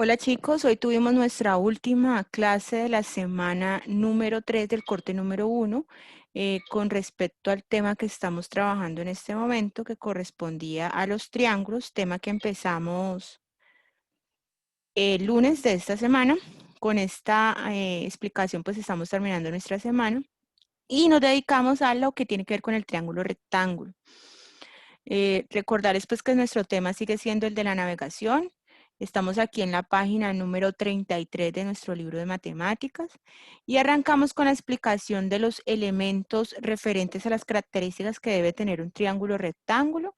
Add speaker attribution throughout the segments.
Speaker 1: Hola chicos, hoy tuvimos nuestra última clase de la semana número 3 del corte número 1 con respecto al tema que estamos trabajando en este momento que correspondía a los triángulos, tema que empezamos el lunes de esta semana. Con esta explicación pues estamos terminando nuestra semana y nos dedicamos a lo que tiene que ver con el triángulo rectángulo. Recordarles pues que nuestro tema sigue siendo el de la navegación. Estamos aquí en la página número 33 de nuestro libro de matemáticas y arrancamos con la explicación de los elementos referentes a las características que debe tener un triángulo rectángulo.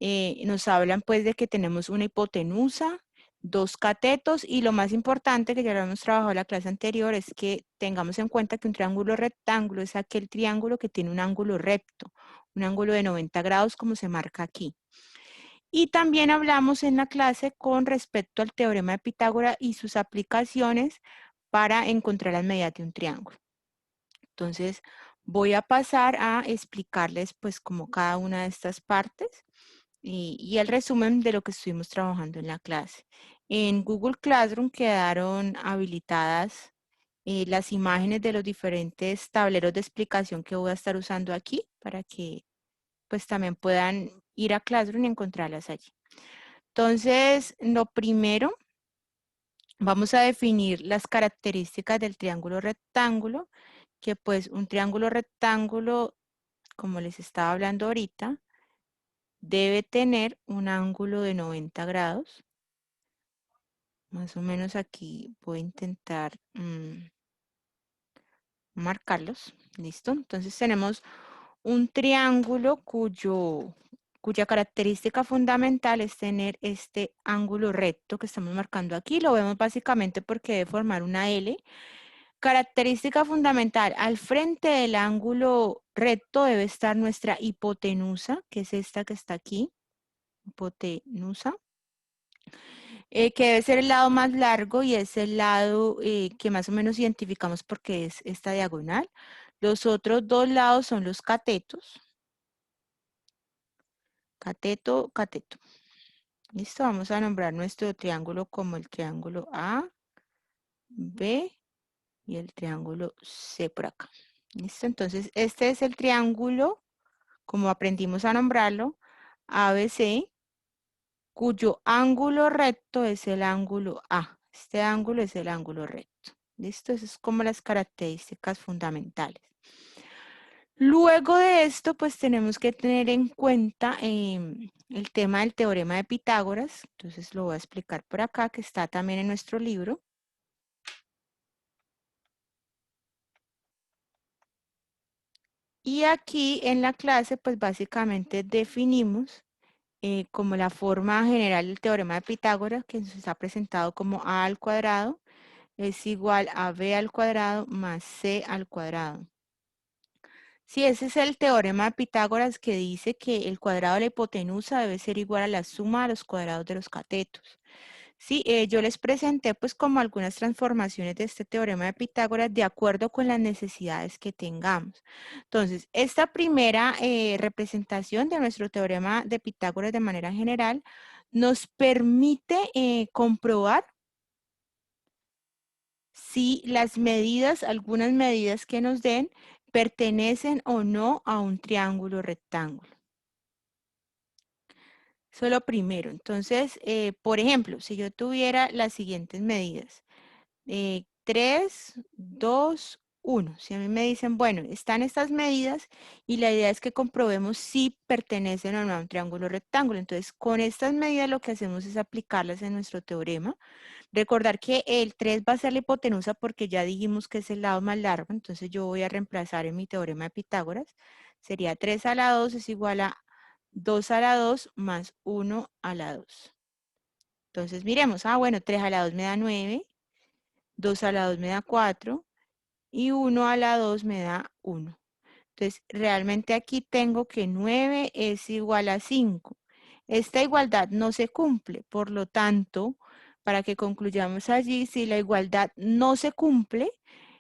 Speaker 1: Nos hablan pues de que tenemos una hipotenusa, dos catetos y lo más importante que ya lo hemos trabajado en la clase anterior es que tengamos en cuenta que un triángulo rectángulo es aquel triángulo que tiene un ángulo recto, un ángulo de 90 grados como se marca aquí. Y también hablamos en la clase con respecto al teorema de Pitágoras y sus aplicaciones para encontrar las medidas de un triángulo. Entonces, voy a pasar a explicarles pues como cada una de estas partes y el resumen de lo que estuvimos trabajando en la clase. En Google Classroom quedaron habilitadas las imágenes de los diferentes tableros de explicación que voy a estar usando aquí para que pues también puedan ir a Classroom y encontrarlas allí. Entonces, lo primero, vamos a definir las características del triángulo rectángulo, que pues un triángulo rectángulo, como les estaba hablando ahorita, debe tener un ángulo de 90 grados. Más o menos aquí voy a intentar marcarlos. ¿Listo? Entonces tenemos un triángulo cuya característica fundamental es tener este ángulo recto que estamos marcando aquí. Lo vemos básicamente porque debe formar una L. Característica fundamental, al frente del ángulo recto debe estar nuestra hipotenusa, que es esta que está aquí, hipotenusa, que debe ser el lado más largo y es el lado que más o menos identificamos porque es esta diagonal. Los otros dos lados son los catetos. Cateto, cateto. Listo, vamos a nombrar nuestro triángulo como el triángulo A, B y el triángulo C por acá. Listo, entonces este es el triángulo, como aprendimos a nombrarlo, ABC, cuyo ángulo recto es el ángulo A. Este ángulo es el ángulo recto. Listo, esas es como las características fundamentales. Luego de esto, pues tenemos que tener en cuenta el tema del teorema de Pitágoras. Entonces lo voy a explicar por acá, que está también en nuestro libro. Y aquí en la clase, pues básicamente definimos como la forma general del teorema de Pitágoras, que nos está presentado como a al cuadrado, es igual a b al cuadrado más c al cuadrado. Sí, ese es el teorema de Pitágoras que dice que el cuadrado de la hipotenusa debe ser igual a la suma de los cuadrados de los catetos. Sí, yo les presenté pues como algunas transformaciones de este teorema de Pitágoras de acuerdo con las necesidades que tengamos. Entonces, esta primera representación de nuestro teorema de Pitágoras de manera general nos permite comprobar si las medidas, algunas medidas que nos den, pertenecen o no a un triángulo rectángulo. Eso es lo primero. Entonces, por ejemplo, si yo tuviera las siguientes medidas, 3, 2, 1. Si a mí me dicen, bueno, están estas medidas y la idea es que comprobemos si pertenecen o no a un triángulo rectángulo. Entonces, con estas medidas lo que hacemos es aplicarlas en nuestro teorema. Recordar que el 3 va a ser la hipotenusa porque ya dijimos que es el lado más largo, entonces yo voy a reemplazar en mi teorema de Pitágoras. Sería 3 a la 2 es igual a 2 a la 2 más 1 a la 2. Entonces miremos, bueno, 3 a la 2 me da 9, 2 a la 2 me da 4 y 1 a la 2 me da 1. Entonces realmente aquí tengo que 9 es igual a 5. Esta igualdad no se cumple, por lo tanto, para que concluyamos allí, si la igualdad no se cumple,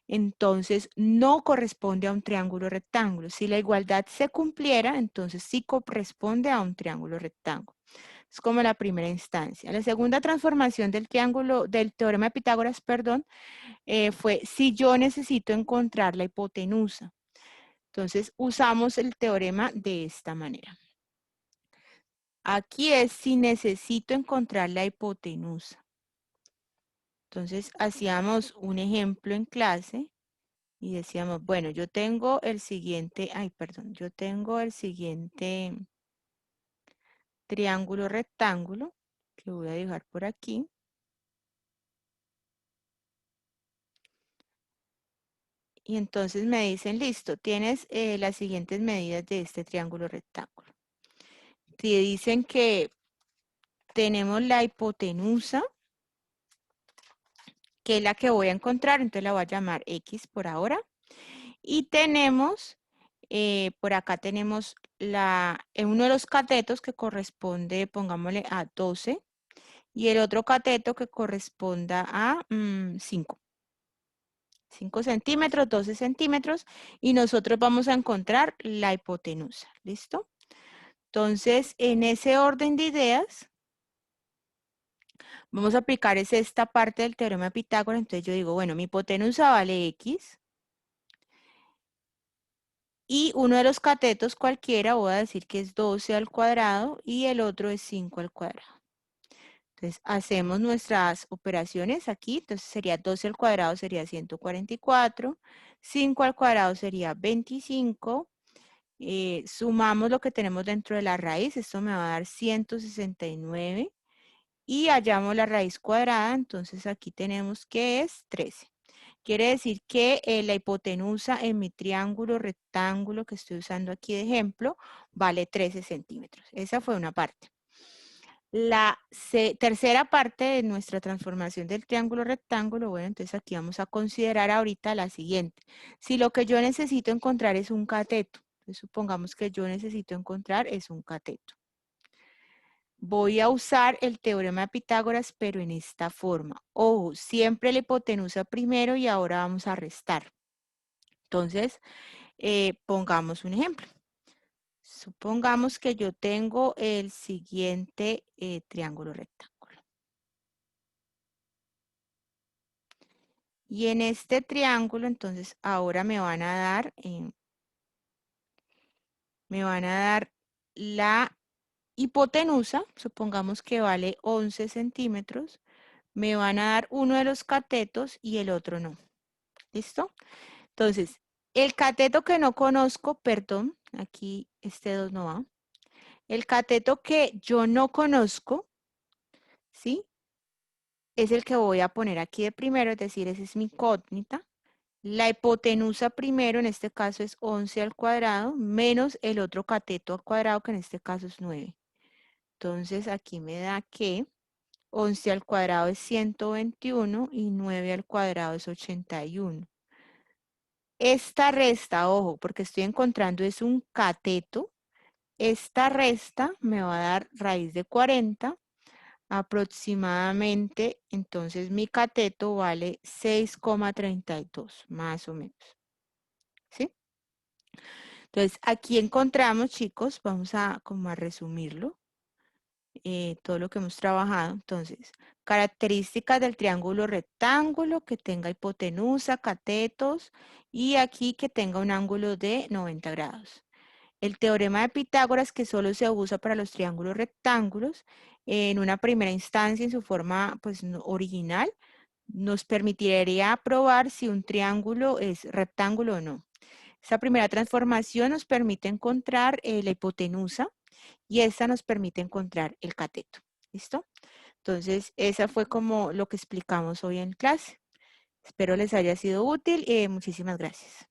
Speaker 1: entonces no corresponde a un triángulo rectángulo. Si la igualdad se cumpliera, entonces sí corresponde a un triángulo rectángulo. Es como la primera instancia. La segunda transformación del triángulo, del teorema de Pitágoras, perdón, fue si yo necesito encontrar la hipotenusa. Entonces, usamos el teorema de esta manera. Aquí es si necesito encontrar la hipotenusa. Entonces, hacíamos un ejemplo en clase y decíamos, bueno, yo tengo el siguiente, yo tengo el siguiente triángulo rectángulo que voy a dejar por aquí. Y entonces me dicen, listo, tienes las siguientes medidas de este triángulo rectángulo. Te dicen que tenemos la hipotenusa, que es la que voy a encontrar, entonces la voy a llamar X por ahora. Y tenemos, por acá tenemos uno de los catetos que corresponde, pongámosle a 12, y el otro cateto que corresponda a 5. 5 centímetros, 12 centímetros, y nosotros vamos a encontrar la hipotenusa. ¿Listo? Entonces, en ese orden de ideas, vamos a aplicar esta parte del teorema de Pitágoras. Entonces yo digo, bueno, mi hipotenusa vale X, y uno de los catetos cualquiera, voy a decir que es 12 al cuadrado, y el otro es 5 al cuadrado. Entonces, hacemos nuestras operaciones aquí. Entonces, sería 12 al cuadrado sería 144, 5 al cuadrado sería 25, sumamos lo que tenemos dentro de la raíz, esto me va a dar 169, y hallamos la raíz cuadrada, entonces aquí tenemos que es 13. Quiere decir que la hipotenusa en mi triángulo rectángulo que estoy usando aquí de ejemplo vale 13 centímetros. Esa fue una parte. La tercera parte de nuestra transformación del triángulo rectángulo, bueno, entonces aquí vamos a considerar ahorita la siguiente. Si lo que yo necesito encontrar es un cateto, entonces supongamos que yo necesito encontrar es un cateto. Voy a usar el teorema de Pitágoras, pero en esta forma. Ojo, siempre la hipotenusa primero y ahora vamos a restar. Entonces, pongamos un ejemplo. Supongamos que yo tengo el siguiente triángulo rectángulo. Y en este triángulo, entonces, ahora me van a dar la hipotenusa, supongamos que vale 11 centímetros, me van a dar uno de los catetos y el otro no. ¿Listo? Entonces, el cateto que no conozco, perdón, aquí este 2 no va. El cateto que yo no conozco, ¿sí? Es el que voy a poner aquí de primero, es decir, esa es mi incógnita. La hipotenusa primero, en este caso es 11 al cuadrado, menos el otro cateto al cuadrado, que en este caso es 9. Entonces, aquí me da que 11 al cuadrado es 121 y 9 al cuadrado es 81. Esta resta, ojo, porque estoy encontrando es un cateto. Esta resta me va a dar raíz de 40 aproximadamente. Entonces mi cateto vale 6,32, más o menos. ¿Sí? Entonces aquí encontramos, chicos, vamos a como a resumirlo. Todo lo que hemos trabajado. Entonces, características del triángulo rectángulo, que tenga hipotenusa, catetos, y aquí que tenga un ángulo de 90 grados. El teorema de Pitágoras, que solo se usa para los triángulos rectángulos, en una primera instancia en su forma pues, original, nos permitiría probar si un triángulo es rectángulo o no. Esta primera transformación nos permite encontrar la hipotenusa, y esta nos permite encontrar el cateto. ¿Listo? Entonces, esa fue como lo que explicamos hoy en clase. Espero les haya sido útil y muchísimas gracias.